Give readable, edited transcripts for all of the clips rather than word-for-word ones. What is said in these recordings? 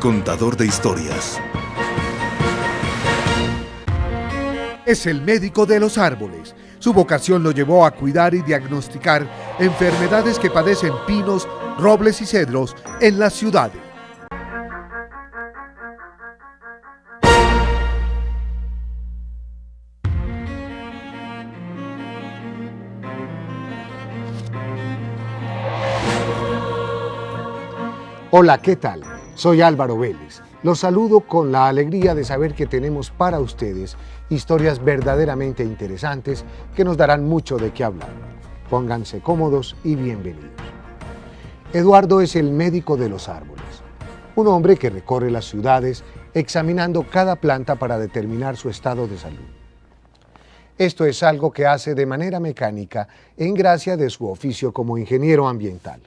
contador de historias. Es el médico de los árboles. Su vocación lo llevó a cuidar y diagnosticar enfermedades que padecen pinos, robles y cedros en las ciudades. Hola, ¿qué tal? Soy Álvaro Vélez. Los saludo con la alegría de saber que tenemos para ustedes historias verdaderamente interesantes que nos darán mucho de qué hablar. Pónganse cómodos y bienvenidos. Eduardo es el médico de los árboles, un hombre que recorre las ciudades examinando cada planta para determinar su estado de salud. Esto es algo que hace de manera mecánica en gracia de su oficio como ingeniero ambiental.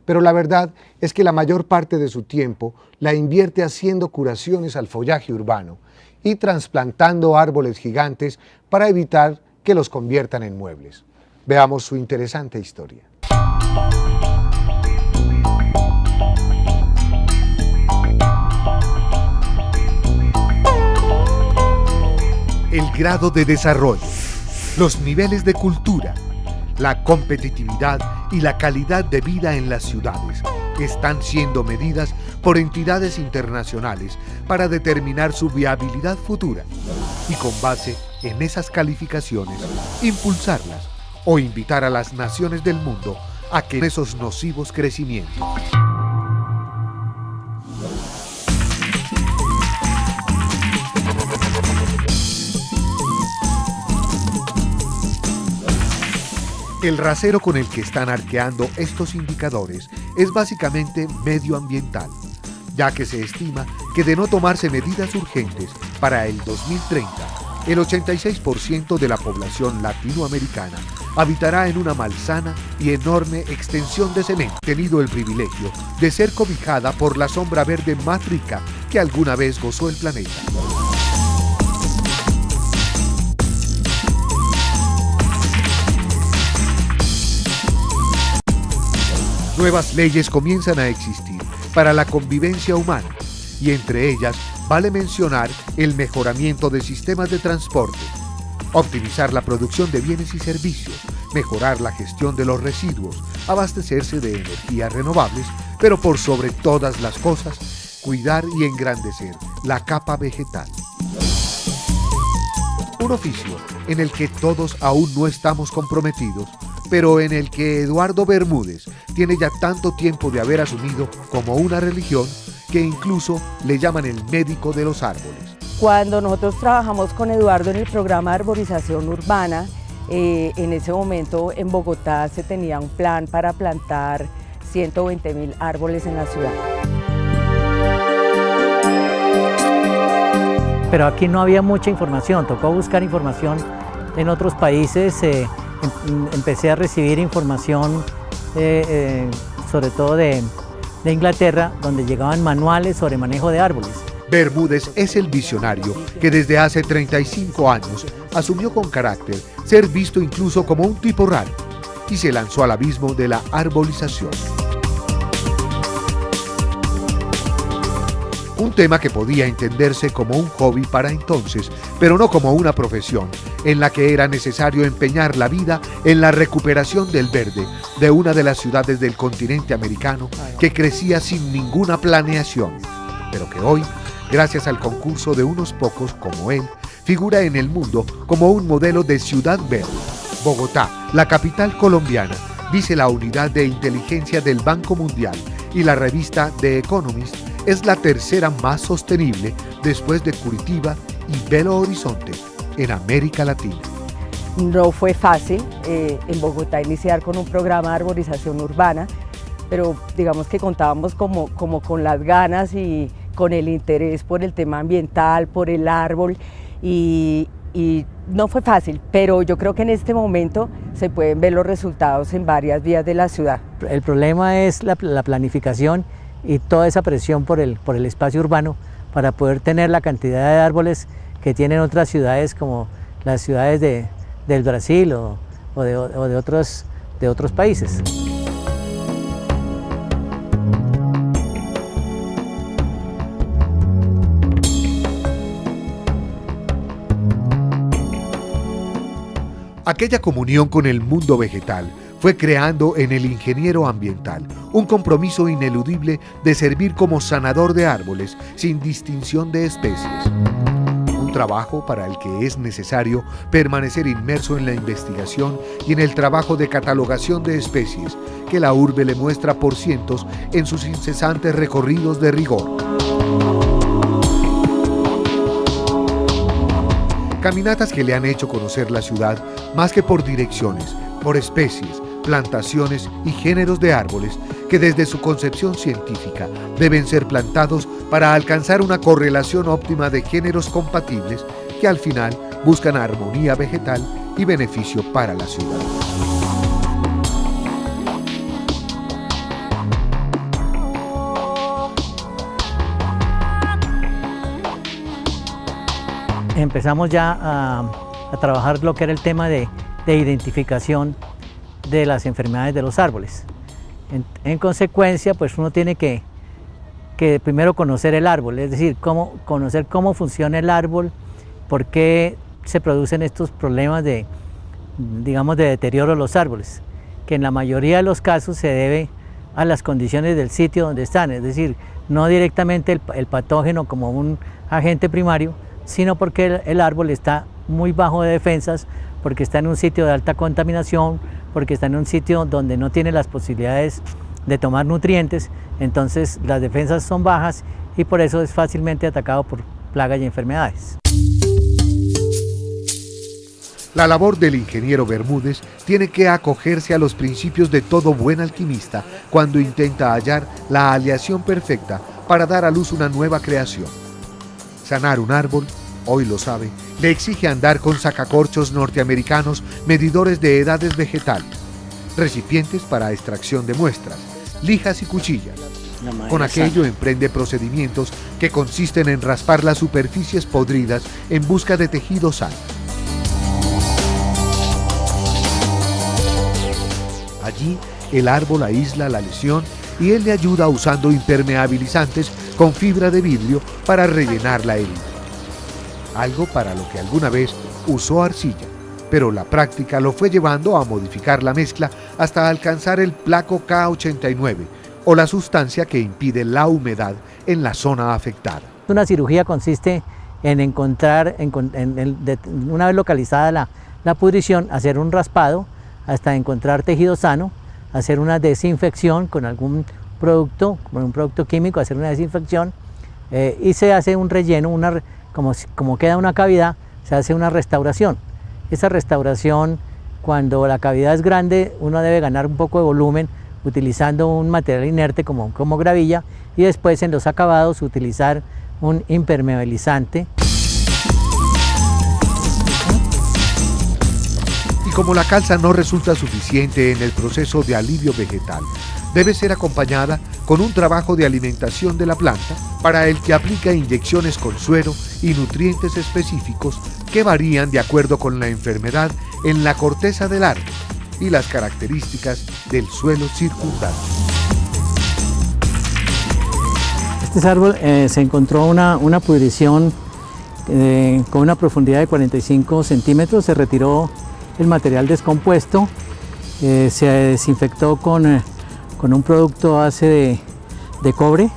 Pero la verdad es que la mayor parte de su tiempo la invierte haciendo curaciones al follaje urbano y trasplantando árboles gigantes para evitar que los conviertan en muebles. Veamos su interesante historia. El grado de desarrollo, los niveles de cultura, la competitividad y la calidad de vida en las ciudades están siendo medidas por entidades internacionales para determinar su viabilidad futura y con base en esas calificaciones impulsarlas o invitar a las naciones del mundo a que esos nocivos crecimientos. El rasero con el que están arqueando estos indicadores es básicamente medioambiental, ya que se estima que de no tomarse medidas urgentes para el 2030, el 86% de la población latinoamericana habitará en una malsana y enorme extensión de cemento, tenido el privilegio de ser cobijada por la sombra verde más rica que alguna vez gozó el planeta. Nuevas leyes comienzan a existir para la convivencia humana y entre ellas vale mencionar el mejoramiento de sistemas de transporte, optimizar la producción de bienes y servicios, mejorar la gestión de los residuos, abastecerse de energías renovables, pero por sobre todas las cosas, cuidar y engrandecer la capa vegetal. Un oficio en el que todos aún no estamos comprometidos, pero en el que Eduardo Bermúdez tiene ya tanto tiempo de haber asumido como una religión que incluso le llaman el médico de los árboles. Cuando nosotros trabajamos con Eduardo en el programa de arborización urbana, en ese momento en Bogotá se tenía un plan para plantar 120.000 árboles en la ciudad. Pero aquí no había mucha información, tocó buscar información en otros países. Empecé a recibir información sobre todo de Inglaterra, donde llegaban manuales sobre manejo de árboles. Bermúdez es el visionario que desde hace 35 años asumió con carácter ser visto incluso como un tipo raro y se lanzó al abismo de la arbolización. Un tema que podía entenderse como un hobby para entonces, pero no como una profesión, en la que era necesario empeñar la vida en la recuperación del verde de una de las ciudades del continente americano que crecía sin ninguna planeación, pero que hoy, gracias al concurso de unos pocos como él, figura en el mundo como un modelo de ciudad verde. Bogotá, la capital colombiana, dice la unidad de inteligencia del Banco Mundial y la revista The Economist, es la tercera más sostenible después de Curitiba y Belo Horizonte en América Latina. No fue fácil en Bogotá iniciar con un programa de arborización urbana, pero digamos que contábamos como con las ganas y con el interés por el tema ambiental, por el árbol, y no fue fácil, pero yo creo que en este momento se pueden ver los resultados en varias vías de la ciudad. El problema es la planificación y toda esa presión por el espacio urbano para poder tener la cantidad de árboles que tienen otras ciudades como las ciudades del Brasil o de otros países. Aquella comunión con el mundo vegetal fue creando en el ingeniero ambiental un compromiso ineludible de servir como sanador de árboles sin distinción de especies. Un trabajo para el que es necesario permanecer inmerso en la investigación y en el trabajo de catalogación de especies que la urbe le muestra por cientos en sus incesantes recorridos de rigor. Caminatas que le han hecho conocer la ciudad más que por direcciones, por especies, plantaciones y géneros de árboles que desde su concepción científica deben ser plantados para alcanzar una correlación óptima de géneros compatibles que al final buscan armonía vegetal y beneficio para la ciudad. Empezamos ya a trabajar lo que era el tema de identificación de las enfermedades de los árboles. En consecuencia, pues uno tiene que primero conocer el árbol, es decir, conocer cómo funciona el árbol, por qué se producen estos problemas de deterioro de los árboles, que en la mayoría de los casos se debe a las condiciones del sitio donde están, es decir, no directamente el patógeno como un agente primario, sino porque el árbol está muy bajo de defensas, porque está en un sitio de alta contaminación, porque está en un sitio donde no tiene las posibilidades de tomar nutrientes, entonces las defensas son bajas y por eso es fácilmente atacado por plagas y enfermedades. La labor del ingeniero Bermúdez tiene que acogerse a los principios de todo buen alquimista cuando intenta hallar la aleación perfecta para dar a luz una nueva creación. Sanar un árbol, hoy lo sabe, le exige andar con sacacorchos norteamericanos, medidores de edades vegetales, recipientes para extracción de muestras, lijas y cuchillas. Con aquello emprende procedimientos que consisten en raspar las superficies podridas en busca de tejido sano. Allí el árbol aísla la lesión y él le ayuda usando impermeabilizantes con fibra de vidrio para rellenar la herida. Algo para lo que alguna vez usó arcilla, pero la práctica lo fue llevando a modificar la mezcla hasta alcanzar el placo K89 o la sustancia que impide la humedad en la zona afectada. Una cirugía consiste en encontrar, una vez localizada la pudrición, hacer un raspado hasta encontrar tejido sano, hacer una desinfección con algún producto, con un producto químico, hacer una desinfección y se hace un relleno, como queda una cavidad, se hace una restauración. Esa restauración, cuando la cavidad es grande, uno debe ganar un poco de volumen utilizando un material inerte como gravilla y después en los acabados utilizar un impermeabilizante. Y como la calza no resulta suficiente en el proceso de alivio vegetal, debe ser acompañada con un trabajo de alimentación de la planta para el que aplica inyecciones con suero y nutrientes específicos que varían de acuerdo con la enfermedad en la corteza del árbol y las características del suelo circundante. Este árbol se encontró una pudrición con una profundidad de 45 centímetros, se retiró el material descompuesto, se desinfectó con un producto a base de cobre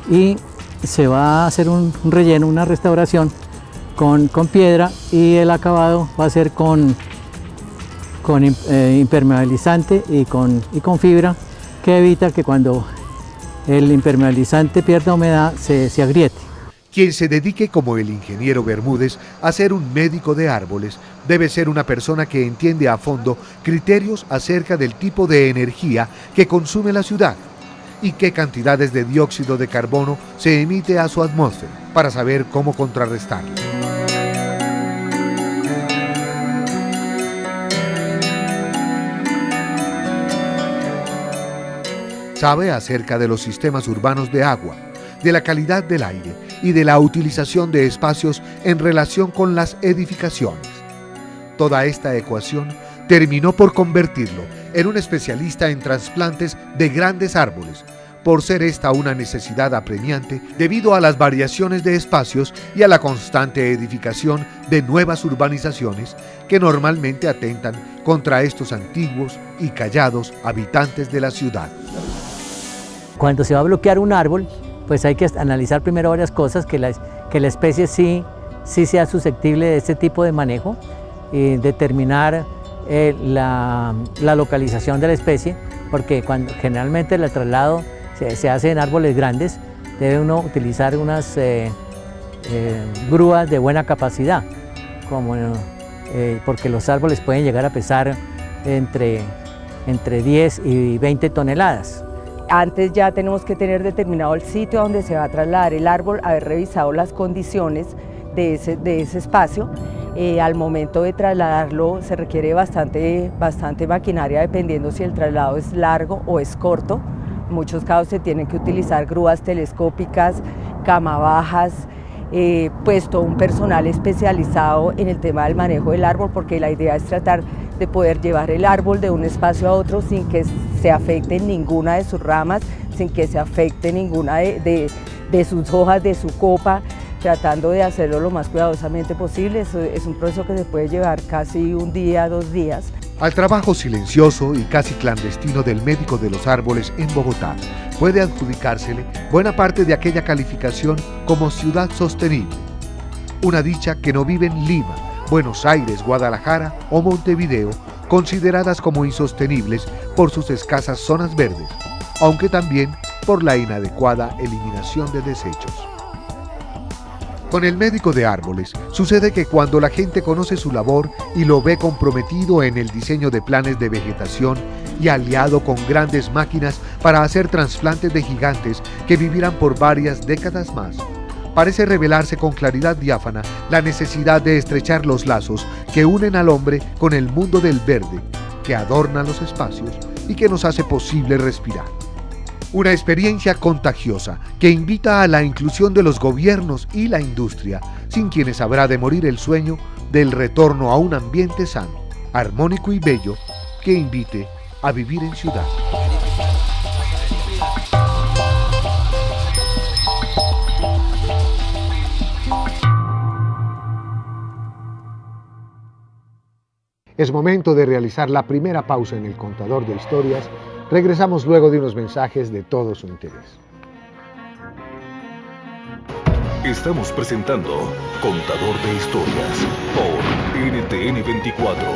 y se va a hacer un relleno, una restauración con piedra y el acabado va a ser con impermeabilizante y con fibra que evita que cuando el impermeabilizante pierda humedad se agriete. Quien se dedique como el ingeniero Bermúdez a ser un médico de árboles debe ser una persona que entiende a fondo criterios acerca del tipo de energía que consume la ciudad y qué cantidades de dióxido de carbono se emite a su atmósfera para saber cómo contrarrestarlo. Sabe acerca de los sistemas urbanos de agua, de la calidad del aire y de la utilización de espacios en relación con las edificaciones. Toda esta ecuación terminó por convertirlo en un especialista en trasplantes de grandes árboles, por ser esta una necesidad apremiante debido a las variaciones de espacios y a la constante edificación de nuevas urbanizaciones que normalmente atentan contra estos antiguos y callados habitantes de la ciudad. Cuando se va a bloquear un árbol, pues hay que analizar primero varias cosas, que la especie sí sea susceptible de este tipo de manejo, y determinar la localización de la especie, porque generalmente el traslado se hace en árboles grandes, debe uno utilizar unas grúas de buena capacidad, porque los árboles pueden llegar a pesar entre 10 y 20 toneladas. Antes ya tenemos que tener determinado el sitio donde se va a trasladar el árbol, haber revisado las condiciones de ese espacio. Al momento de trasladarlo se requiere bastante maquinaria dependiendo si el traslado es largo o es corto. En muchos casos se tienen que utilizar grúas telescópicas, camabajas, pues todo un personal especializado en el tema del manejo del árbol, porque la idea es tratar de poder llevar el árbol de un espacio a otro sin que se afecte ninguna de sus ramas, sin que se afecte ninguna de sus hojas, de su copa, tratando de hacerlo lo más cuidadosamente posible. Es un proceso que se puede llevar casi un día, 2 días. Al trabajo silencioso y casi clandestino del médico de los árboles en Bogotá puede adjudicársele buena parte de aquella calificación como ciudad sostenible. Una dicha que no vive en Lima, Buenos Aires, Guadalajara o Montevideo, consideradas como insostenibles por sus escasas zonas verdes, aunque también por la inadecuada eliminación de desechos. Con el médico de árboles sucede que cuando la gente conoce su labor y lo ve comprometido en el diseño de planes de vegetación y aliado con grandes máquinas para hacer trasplantes de gigantes que vivirán por varias décadas más, parece revelarse con claridad diáfana la necesidad de estrechar los lazos que unen al hombre con el mundo del verde, que adorna los espacios y que nos hace posible respirar. Una experiencia contagiosa que invita a la inclusión de los gobiernos y la industria, sin quienes habrá de morir el sueño del retorno a un ambiente sano, armónico y bello que invite a vivir en ciudad. Es momento de realizar la primera pausa en el contador de historias. Regresamos luego de unos mensajes de todo su interés. Estamos presentando Contador de Historias por NTN 24.